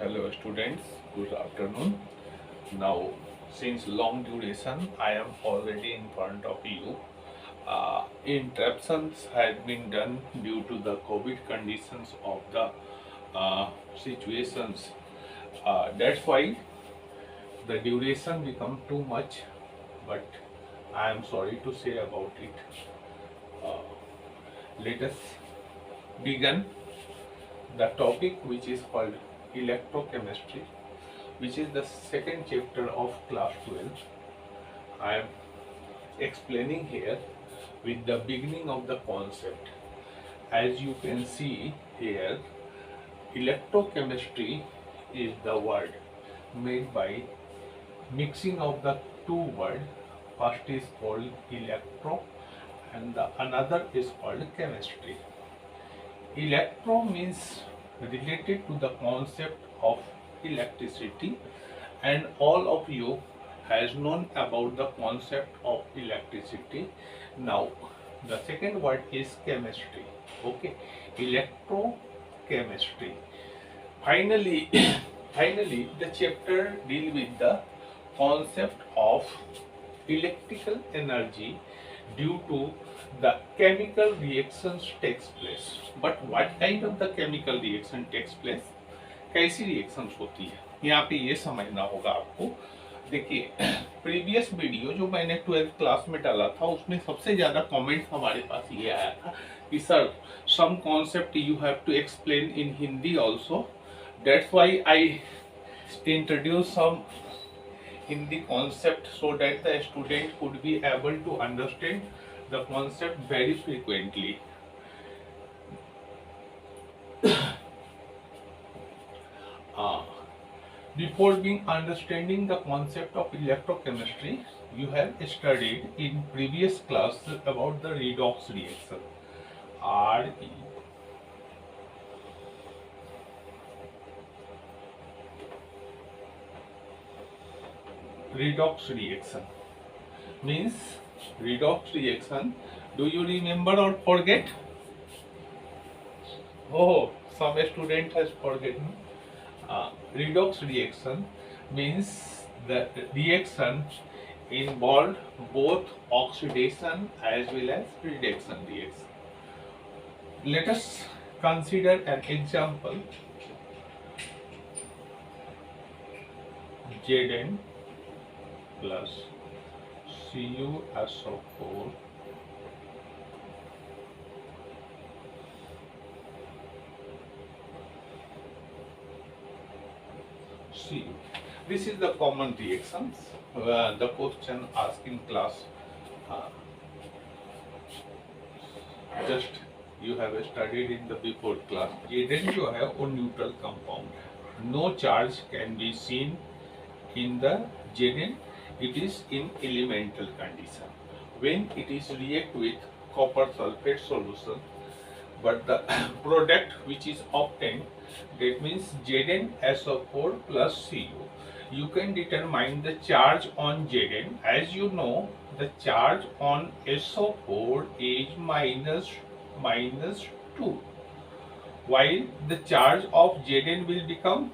Hello students, good afternoon. Now, since long duration, I am already in front of you. Interruptions had been done due to the COVID conditions of the situations. That's why the duration become too much, but I am sorry to say about it. Uh, Let us begin the topic which is called electrochemistry, which is the second chapter of class 12. I am explaining here with the beginning of the concept. As you can see here, electrochemistry is the word made by mixing of the two words. First is called electro and the another is called chemistry. Electro means related to the concept of electricity, and all of you has known about the concept of electricity. Now the second word is chemistry. Okay, electrochemistry. Finally, finally the chapter deal with the concept of electrical energy due to the chemical reactions takes place. But what kind of the chemical reaction takes place? कैसी reactions होती है, यहाँ पे ये समझना होगा आपको. देखिए, प्रीवियस वीडियो जो मैंने 12th क्लास में डाला था उसमें सबसे ज़्यादा कमेंट हमारे पास ये आया था कि sir some concept you have to explain in Hindi also. That's why I introduce some Hindi concept so that the student could be able to understand the concept very frequently. Before being understanding the concept of electrochemistry, you have studied in previous class about the redox reaction. Redox reaction means redox reaction. Do you remember or forget? Oh, some student has forgotten. Redox reaction means the reaction involved both oxidation as well as reduction reaction. Let us consider an example. Zn plus CuSO4 Cu. This is the common reactions. The question asked in class. Just you have studied in the before class. Zn जो है वो neutral compound है. No charge can be seen in the Zn. It is in elemental condition when it is react with copper sulfate solution, but the product which is obtained, that means ZnSO4 plus Cu. You can determine the charge on Zn. As you know, the charge on SO4 is minus 2, while the charge of Zn will become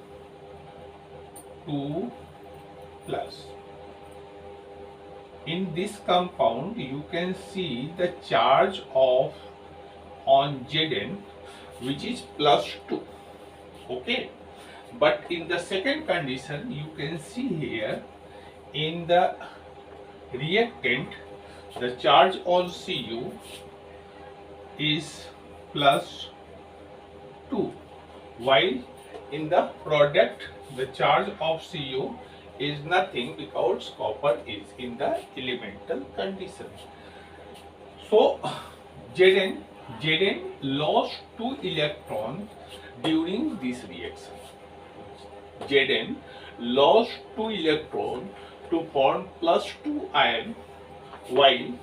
2 plus. In this compound, you can see the charge of on Zn which is plus 2. Okay, but in the second condition, you can see here in the reactant the charge on Cu is plus 2, while in the product the charge of Cu is nothing because copper is in the elemental condition. So Zn lost 2 electrons during this reaction. Zn lost 2 electrons to form plus 2 ion, while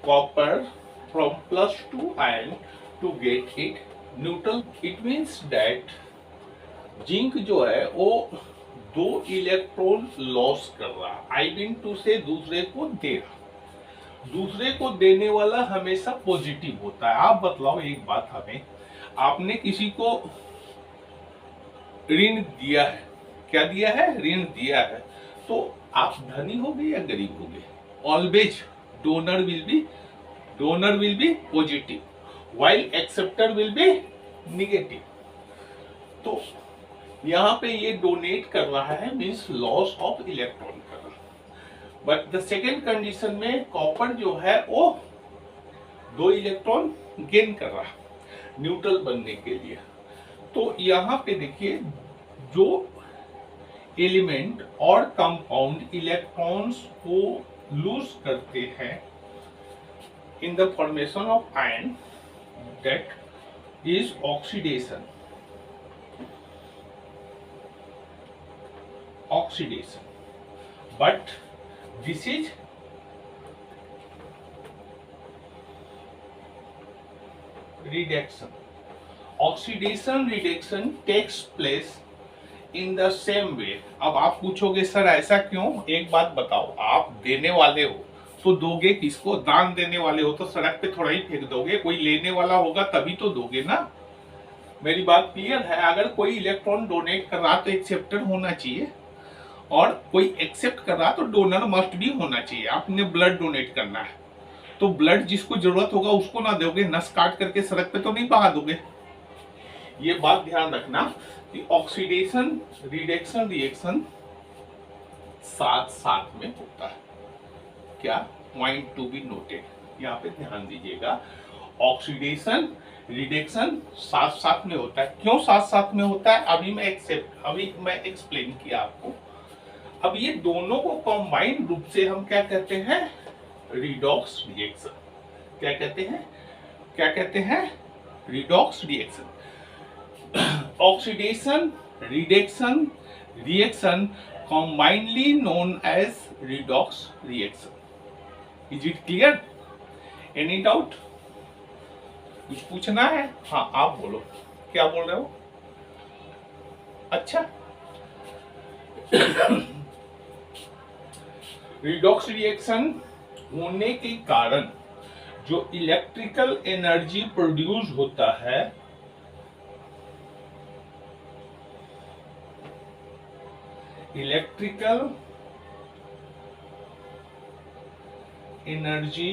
copper from plus 2 ion to get it neutral. It means that zinc जो है वो 2 electron loss कर रहा. आई mean to से दूसरे को दे रहा. दूसरे को देने वाला हमेशा पॉजिटिव होता है. आप बतलाओ एक बात हमें, आपने किसी को ऋण दिया है, क्या दिया है, ऋण दिया है, तो आप धनी होगे या गरीब होगे? Always donor will be positive while acceptor will be negative. तो यहाँ पे ये डोनेट कर रहा है मीन्स लॉस ऑफ इलेक्ट्रॉन कर रहा है। बट द सेकेंड कंडीशन में कॉपर जो है वो 2 इलेक्ट्रॉन गेन कर रहा है न्यूट्रल बनने के लिए। तो यहाँ पे देखिए जो एलिमेंट और कंपाउंड इलेक्ट्रॉन्स को लूज करते हैं in the formation of ion, that is oxidation. But this is reduction. Oxidation reduction takes place in the same way. अब आप पूछोगे सर ऐसा क्यों? एक बात बताओ, आप देने वाले हो तो दोगे किसको? दान देने वाले हो तो सड़क पे थोड़ा ही फेंक दोगे, कोई लेने वाला होगा तभी तो दोगे ना। मेरी बात क्लियर है? अगर कोई इलेक्ट्रॉन डोनेट कर रहा तो एक्सेप्टर होना चाहिए, और कोई एक्सेप्ट कर रहा तो डोनर मस्ट भी होना चाहिए। आपने ब्लड डोनेट करना है तो ब्लड जिसको जरूरत होगा उसको ना दोगे, नस काट करके सड़क पे तो नहीं बहा दोगे। ये बात ध्यान रखना कि ऑक्सीडेशन रिडक्शन रिएक्शन साथ साथ में होता है। क्या? पॉइंट टू बी नोटेड, यहाँ पे ध्यान दीजिएगा। ऑक्सीडेशन रिडक्शन साथ साथ में होता है। क्यों साथ साथ में होता है अभी मैं एक्सप्लेन किया आपको। अब ये दोनों को कंबाइंड रूप से हम क्या कहते हैं? Redox reaction. क्या कहते हैं? Redox reaction. Oxidation reduction reaction combinedly known as redox reaction. Is it clear? Any doubt? कुछ पूछना है? हाँ आप बोलो, क्या बोल रहे हो? अच्छा रिडॉक्स रिएक्शन होने के कारण जो इलेक्ट्रिकल एनर्जी प्रोड्यूस होता है, इलेक्ट्रिकल एनर्जी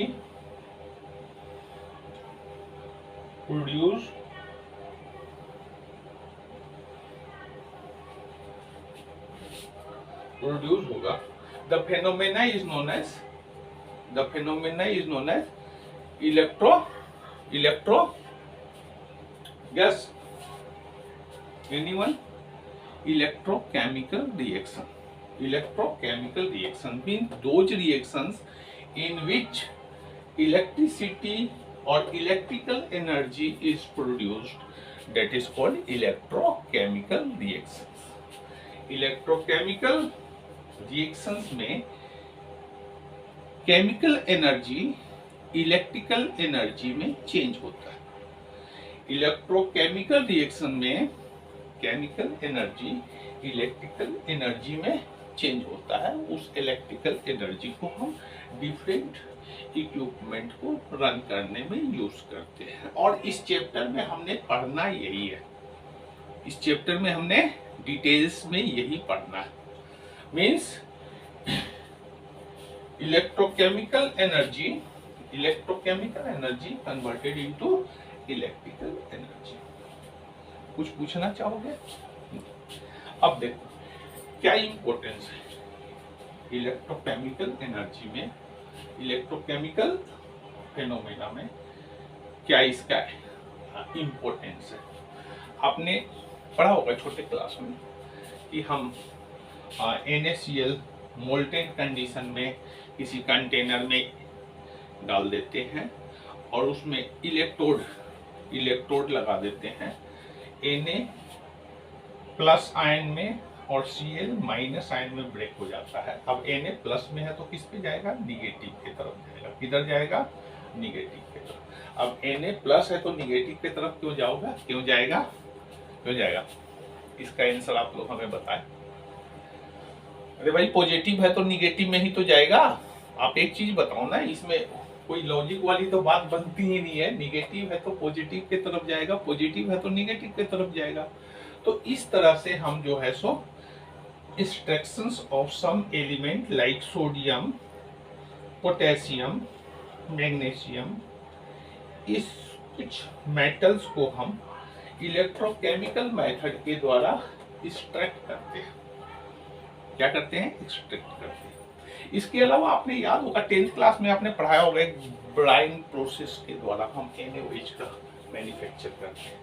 प्रोड्यूस होगा। The phenomena is known as guess anyone? Electrochemical reaction. Electrochemical reaction means those reactions in which electricity or electrical energy is produced, that is called electrochemical reactions. Electrochemical reactions में chemical energy electrical energy में change होता है। Electrochemical reaction में chemical energy electrical energy में change होता है। उस electrical energy को हम डिफरेंट इक्विपमेंट को रन करने में यूज करते हैं। और इस चैप्टर में हमने पढ़ना यही है, इस चैप्टर में हमने डिटेल्स में यही पढ़ना है। Means electrochemical energy converted into electrical energy. कुछ पूछना चाहोगे? अब देखो क्या इंपॉर्टेंस है इलेक्ट्रोकेमिकल एनर्जी में, इलेक्ट्रोकेमिकल फेनोमेना में, क्या इसका इंपॉर्टेंस है। आपने पढ़ा होगा छोटे क्लास में कि हम NaCl मोल्टेन कंडीशन में किसी कंटेनर में डाल देते हैं और उसमें इलेक्ट्रोड लगा देते हैं Na प्लस आयन में और Cl माइनस आयन में ब्रेक हो जाता है। अब Na प्लस में है तो किस पे जाएगा? निगेटिव की तरफ जाएगा। किधर जाएगा? निगेटिव की तरफ। अब Na प्लस है तो निगेटिव की तरफ क्यों जाएगा? इसका आंसर आप लोग हमें बताएं। अरे भाई पॉजिटिव है तो निगेटिव में ही तो जाएगा। आप एक चीज बताओ ना, इसमें कोई लॉजिक वाली तो बात बनती ही नहीं है। निगेटिव है तो पॉजिटिव की तरफ जाएगा, पॉजिटिव है तो निगेटिव की तरफ जाएगा। तो इस तरह से हम जो है सो instructions of some element like sodium, potassium, magnesium, इस कुछ मेटल्स को हम इलेक्ट्रोकेमिकल मेथड के द्वारा एक्सट्रैक्ट करते हैं। क्या करते हैं? एक्सट्रैक्ट करते हैं। इसके अलावा आपने याद होगा 10th क्लास में आपने पढ़ाया होगा एक ब्राइन प्रोसेस के द्वारा हम NaOH का मैन्युफैक्चर करते हैं।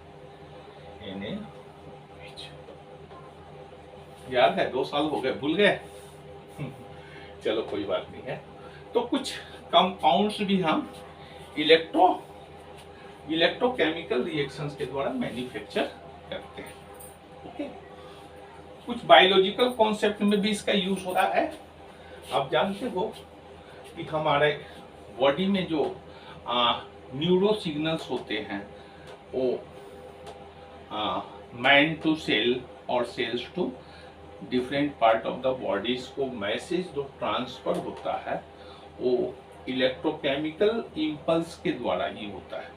NaOH याद है? 2 साल हो गए, भूल गए? चलो कोई बात नहीं है। तो कुछ कंपाउंड्स भी हम इलेक्ट्रोकेमिकल रिएक्शंस के द्वारा मैन्युफैक्चर करते हैं। ओके, कुछ बायोलॉजिकल कॉन्सेप्ट में भी इसका यूज होता है। आप जानते हो कि हमारे बॉडी में जो न्यूरो सिग्नल्स होते हैं वो मैन टू सेल और cells to different part of the bodies को मैसेज जो ट्रांसफर होता है वो इलेक्ट्रोकेमिकल इम्पल्स के द्वारा ही होता है।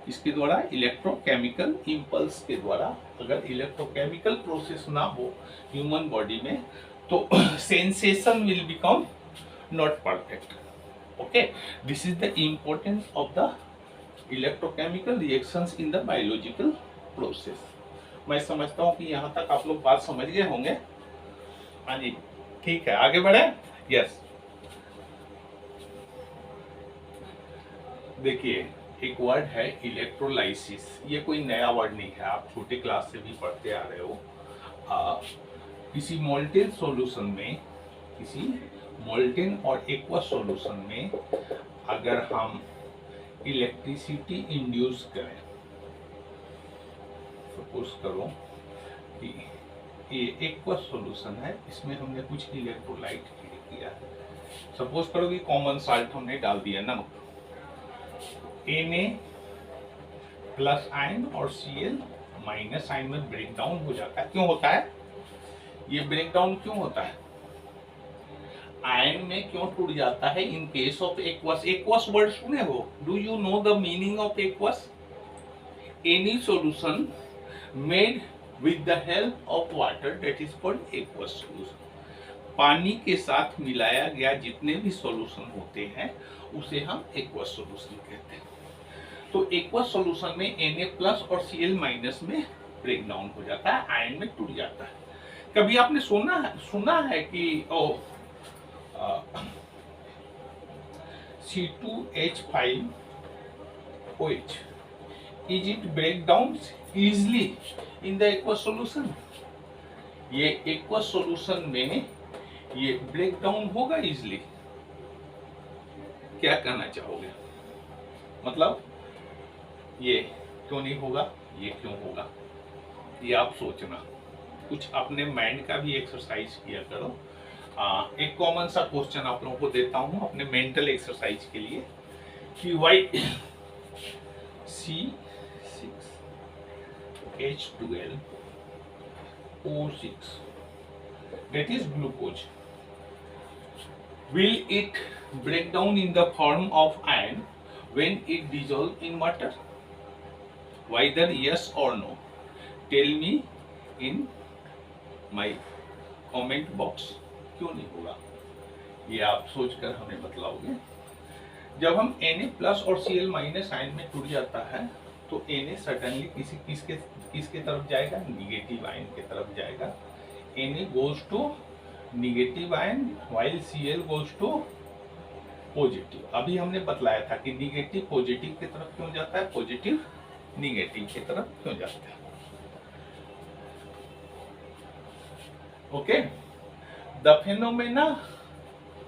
इसके द्वारा इलेक्ट्रोकेमिकल इम्पल्स के द्वारा, अगर इलेक्ट्रोकेमिकल प्रोसेस ना हो ह्यूमन बॉडी में तो sensation will become not perfect. Okay, this is the importance of the electrochemical reactions in the biological process. मैं समझता हूँ कि यहाँ तक आप लोग बात समझ गए होंगे। हाँ जी, ठीक है, आगे बढ़े। यस, देखिए एक वर्ड है इलेक्ट्रोलाइसिस। ये कोई नया वर्ड नहीं है, आप छोटे क्लास से भी पढ़ते आ रहे हो। किसी मोल्टेन सॉल्यूशन में, किसी मोल्टेन और एक्वस सॉल्यूशन में अगर हम इलेक्ट्रिसिटी इंड्यूस करें, सपोज करो कि ये एक्वस सॉल्यूशन है, इसमें हमने कुछ इलेक्ट्रोलाइट किया है। सपोज करो कि कॉमन साल्ट हमने डाल दिया, नमक, Na प्लस आयन और Cl माइनस आयन में ब्रेक डाउन हो जाता है। क्यों होता है ये ब्रेक डाउन? क्यों होता है? आयन में क्यों टूट जाता है? In case of aqueous, aqueous word सुने हो? Do you know the meaning of aqueous? Any solution made with the help of water, that is called aqueous solution. पानी के साथ मिलाया गया जितने भी सॉल्यूशन होते हैं उसे हम एक्वस सॉल्यूशन कहते हैं। तो एक्वस सॉल्यूशन में Na प्लस और Cl माइनस में ब्रेक डाउन हो जाता है, आयन में टूट जाता है। कभी आपने सुना है कि C2H5OH, is it break down easily in the aqueous solution? ये एक्वस सॉल्यूशन में ये ब्रेक डाउन होगा इजली? क्या कहना चाहोगे? मतलब ये क्यों नहीं होगा, ये क्यों होगा, ये आप सोचना। कुछ अपने माइंड का भी एक्सरसाइज किया करो। एक कॉमन सा क्वेश्चन आप लोगों को देता हूं अपने मेंटल एक्सरसाइज के लिए कि Y C6H12O6 that is glucose, will it break down in the form of iron when it dissolve in water? Whether yes or no, tell me in my comment box। क्यों नहीं होगा ये आप सोचकर हमें बतलाओगे। जब हम Na प्लस और Cl माइनस आयन में टूट जाता है तो Na सडनली किसके तरफ जाएगा? निगेटिव आयन के तरफ जाएगा। Na goes to negative ion while Cl goes to positive. अभी हमने बतलाया था कि निगेटिव पॉजिटिव की तरफ क्यों जाता है, पॉजिटिव निगेटिव की तरफ क्यों जाता है। Okay, the phenomena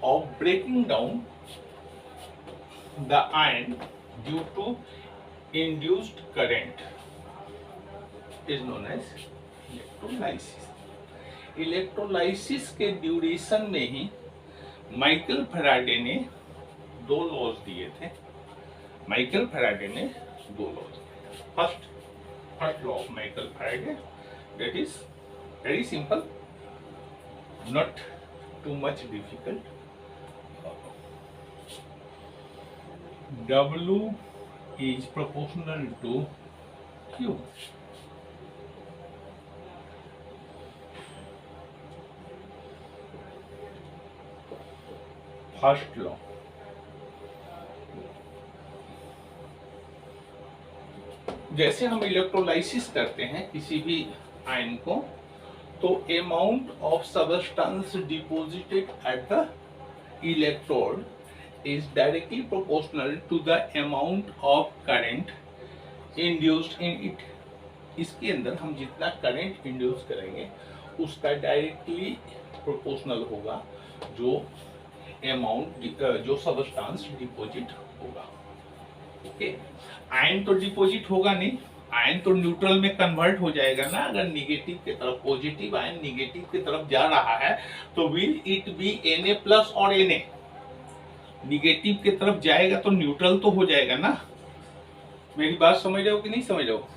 of breaking down the ion due to induced current is known as electrolysis। Electrolysis के ड्यूरेशन में ही माइकल फैराडे ने 2 लॉज दिए थे। माइकल फैराडे ने 2 लॉज दिए। First law of Michael Faraday, that is very simple, not too much difficult। W is proportional to Q। First law, जैसे हम electrolysis करते हैं किसी भी आयन को, तो amount of substance deposited at the electrode is directly proportional to the amount of current induced in it. इसके अंदर हम जितना करंट इंड्यूस करेंगे उसका डायरेक्टली प्रोपोर्शनल होगा जो अमाउंट जो सबस्टेंस डिपॉजिट होगा। ओके, आयन तो डिपॉजिट होगा नहीं, आयन तो न्यूट्रल में कन्वर्ट हो जाएगा ना। अगर निगेटिव की तरफ, पॉजिटिव आयन निगेटिव की तरफ जा रहा है तो विल इट बी Na+ और Na। निगेटिव की तरफ जाएगा तो न्यूट्रल तो हो जाएगा ना। मेरी बात समझ रहे हो कि नहीं समझ रहे हो?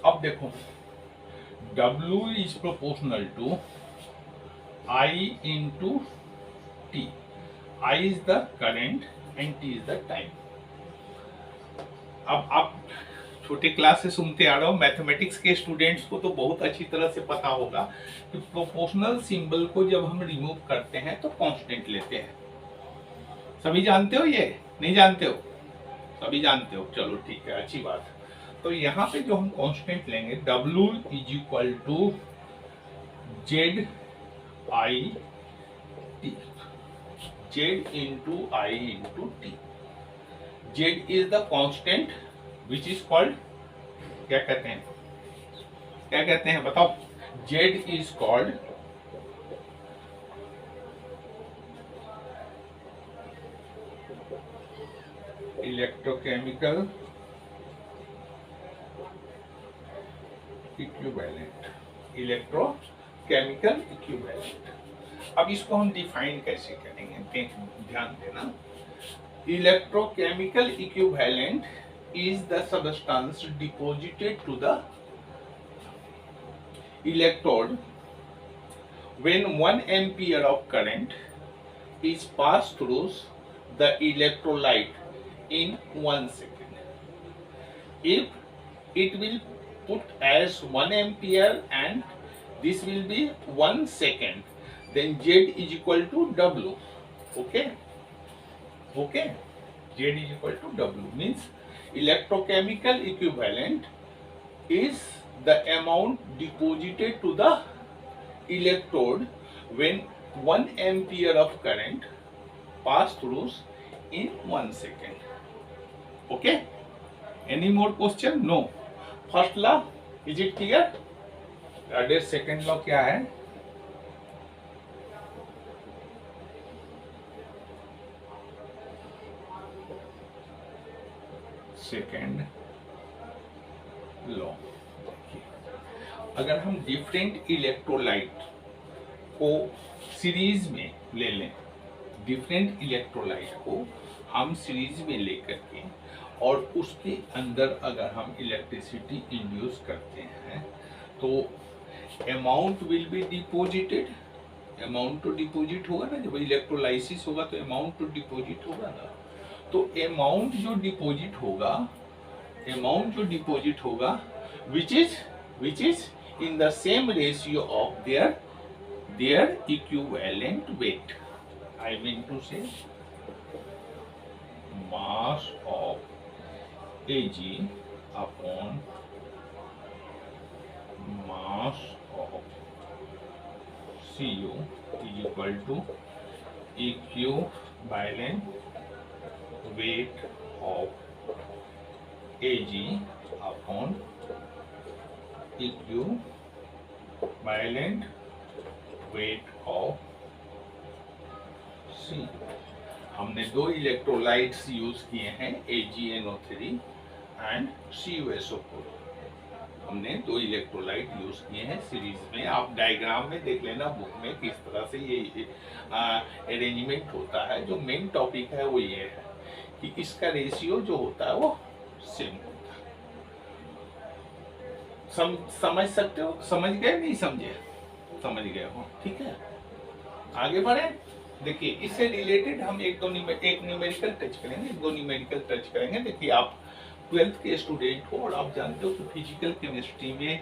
अब देखो, W is proportional to I into T। I is the current and T is the time. अब आप छोटे क्लास से सुनते आ रहा हूँ, मैथमेटिक्स के स्टूडेंट्स को तो बहुत अच्छी तरह से पता होगा कि प्रोपोर्शनल सिंबल को जब हम रिमूव करते हैं तो कांस्टेंट लेते हैं। सभी जानते हो? ये नहीं जानते हो? सभी जानते हो, चलो ठीक है, अच्छी बात। तो यहाँ पे जो हम कांस्टेंट लेंगे, W is equal to Z I T, Z into I into T। Z is the constant which is called, क्या कहते हैं, क्या कहते हैं बताओ? Z is called electrochemical equivalent, electrochemical equivalent. अब इसको हम डिफाइन कैसे करेंगे, ध्यान देना। Electrochemical equivalent is the substance deposited to the electrode when 1 ampere of current is passed through the electrolyte in 1 second. If it will put as 1 ampere and this will be 1 second, then Z is equal to W. Okay, okay, Z is equal to W means electrochemical equivalent is the amount deposited to the electrode when 1 ampere of current pass through in 1 second. Okay, any more question? No. First law, is it clear? अरे second law क्या है? Second law, अगर हम different electrolyte को series में ले लें, different electrolyte को हम सीरीज में लेकर के और उसके अंदर अगर हम इलेक्ट्रिसिटी इंड्यूस करते हैं तो amount will be deposited. Amount तो डिपॉजिट होगा ना, जब इलेक्ट्रोलाइसिस होगा तो अमाउंट तो डिपॉजिट होगा ना। तो अमाउंट जो डिपॉजिट होगा, अमाउंट जो डिपॉजिट होगा which is in the same ratio of their equivalent weight. I mean to say mass of Ag upon mass of Cu is equal to equivalent weight of Ag upon equivalent weight of C। हमने दो electrolytes use किए हैं, AgNO3 and CuSO4। हमने दो electrolyte use किए हैं series में। आप डायग्राम में देख लेना बुक में किस तरह से ये अरेंजमेंट होता है। जो मेन टॉपिक है वो ये है कि इसका रेशियो जो होता है वो सेम होता है। समझ सकते हो? समझ गए? नहीं समझे? समझ गए हो? ठीक है, आगे बढ़े। देखिए, इससे रिलेटेड हम एक न्यूमेरिकल टच करेंगे, दो न्यूमेरिकल टच करेंगे। देखिए, आप 12th के स्टूडेंट हो और आप जानते हो कि फिजिकल केमिस्ट्री में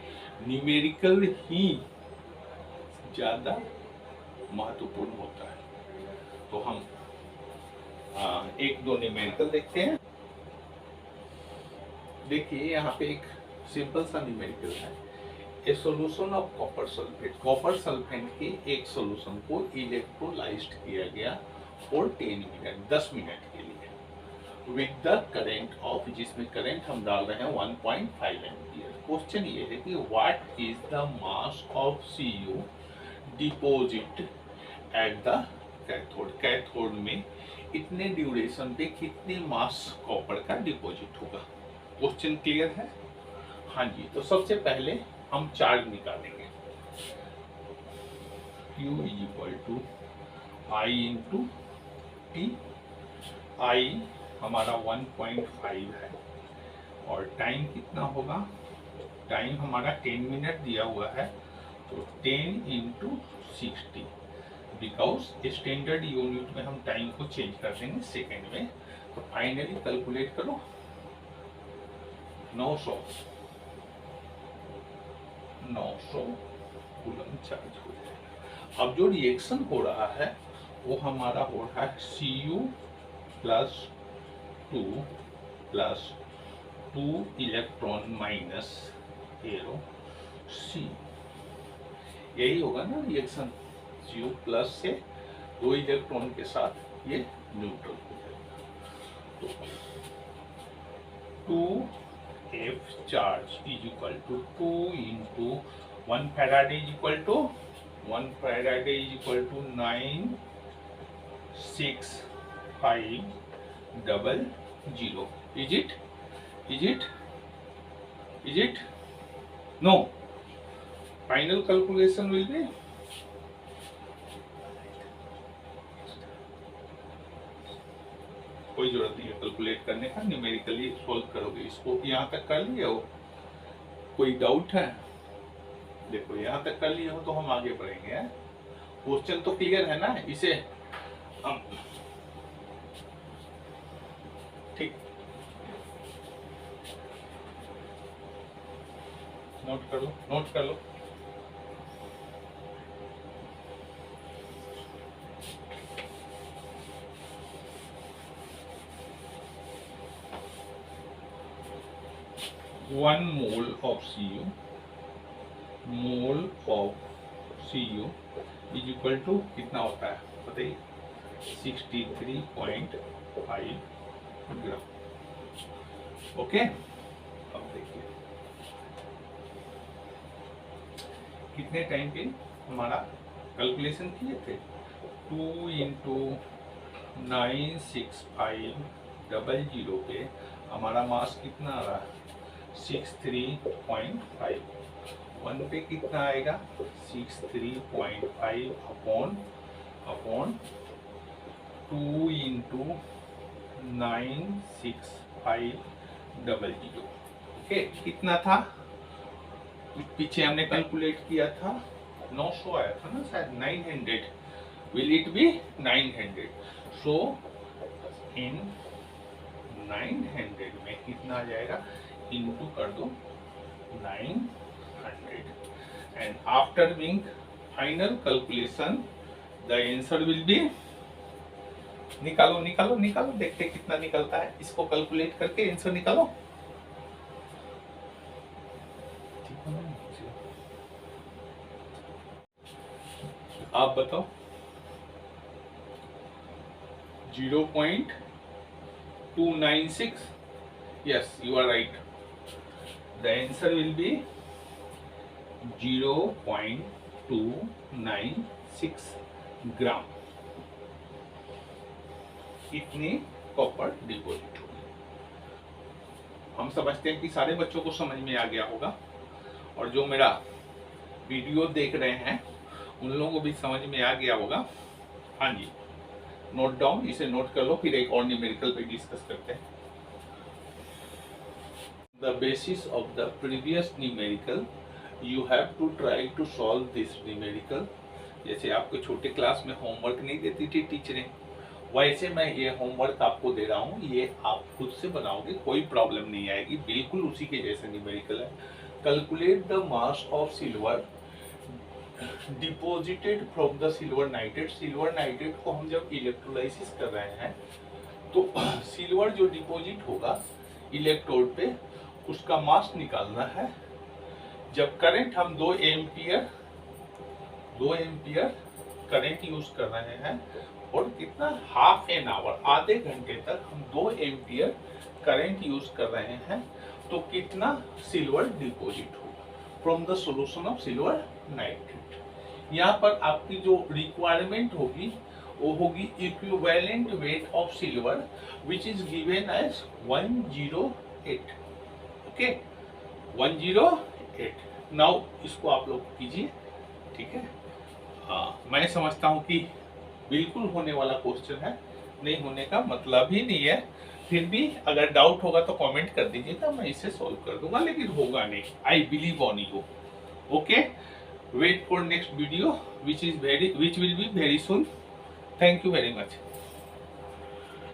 न्यूमेरिकल ही ज़्यादा महत्वपूर्ण होता है। तो हम एक दो न्यूमेरिकल देखते हैं। देखिए यहाँ पे एक सिंपल सा न्यूमेरिकल है, ए solution of copper sulphate. Copper sulphate के एक सॉल्यूशन को इलेक्ट्रोलाइज्ड किया गया फॉर 10 मिनट, 10 मिनट के लिए विद द करेंट ऑफ, जिसमें करंट हम डाल रहे हैं 1.5 एम्पियर। क्वेश्चन ये है कि what is the mass of Cu deposit at the cathode. Cathode में इतने ड्यूरेशन पे कितने मास कॉपर का डिपॉजिट होगा। क्वेश्चन क्लियर है? हाँ जी। तो सबसे पहले हम चार्ज निकालेंगे। Q is equal to I into T. I हमारा 1.5 है और टाइम कितना होगा, टाइम हमारा 10 मिनट दिया हुआ है, तो 10 इंटू 60, बिकॉज स्टैंडर्ड यूनिट में हम टाइम को चेंज कर देंगे सेकेंड में। तो फाइनली कैलकुलेट करो, 900 कूलम चार्ज हो जाएगा। अब जो रिएक्शन हो रहा है वो हमारा हो रहा है Cu plus 2 plus 2 electron minus arrow C। यही होगा ना रिएक्शन, Cu प्लस से 2 इलेक्ट्रॉन के साथ ये न्यूट्रल हो जाएगा। तो 2F charge is equal to 2 into 1 faraday is equal to 1 faraday is equal to 96500। Is it? No. Final calculation will be कोई जरूरत नहीं है कैलकुलेट करने का, न्यूमेरिकली सॉल्व करोगे। इसको यहाँ तक कर लिए हो, कोई डाउट है? देखो यहाँ तक कर लिए हो तो हम आगे बढ़ेंगे। क्वेश्चन तो क्लियर है ना, इसे हम ठीक नोट कर लो। One mole of Cu is equal to कितना होता है बताइए, 63.5 ग्राम। ओके, अब देखिए कितने टाइम पे हमारा कैलकुलेशन किए थे, 2 इंटू 96500 पे हमारा मास कितना आ रहा है 63.5, 1 पे कितना आएगा 63.5 अपॉन 2 इंटू 96500। ओके, कितना था पीछे हमने कैलकुलेट किया था, 900 आया था ना शायद, 900। Will it be 900? सो इन 900 में कितना आ जाएगा, इंटू कर दो 900 and after doing final calculation the answer will be, निकालो देखते कितना निकलता है। इसको कैलकुलेट करके आंसर निकालो। आप बताओ 0.296। yes, you are right, the answer will be 0.296 ग्राम। इतनी कॉपर डिपॉजिट होगी। हम समझते हैं कि सारे बच्चों को समझ में आ गया होगा, और जो मेरा वीडियो देख रहे हैं उन लोगों को भी समझ में आ गया होगा। हाँ जी, नोट डाउन, इसे नोट कर लो, फिर एक और न्यूमेरिकल पे डिस्कस करते हैं। The basis of the previous numerical, you have to try to solve this numerical। जैसे आपको छोटे क्लास में होमवर्क नहीं देती थी टीचरें, वैसे मैं ये होमवर्क आपको दे रहा हूँ, ये आप खुद से बनाओगे, कोई प्रॉब्लम नहीं आएगी, बिल्कुल उसी के जैसे न्यूमेरिकल है। Calculate the mass of silver deposited from the silver nitrate. Silver nitrate को हम जब इलेक्ट्रोलाइसिस कर रहे हैं तो सिल्वर जो डिपॉजिट होगा इलेक्ट्रोड पे उसका मास निकालना है। जब करंट हम 2 एम्पियर करंट यूज कर रहे हैं और कितना हाफ एन आवर आधे घंटे तक हम 2 एम्पियर करंट यूज कर रहे हैं तो कितना सिल्वर डिपॉजिट होगा from the solution of silver nitrate. यहाँ पर आपकी जो रिक्वायरमेंट होगी वो होगी equivalent weight of silver which is given as 108। Okay 108। Now इसको आप लोग कीजिए, ठीक है। मैं समझता हूँ कि बिल्कुल होने वाला क्वेश्चन है, नहीं होने का मतलब ही नहीं है। फिर भी अगर डाउट होगा तो कमेंट कर दीजिएगा, मैं इसे सॉल्व कर दूंगा, लेकिन होगा नहीं। I believe on you. Okay, wait for next video which will be very soon. Thank you very much.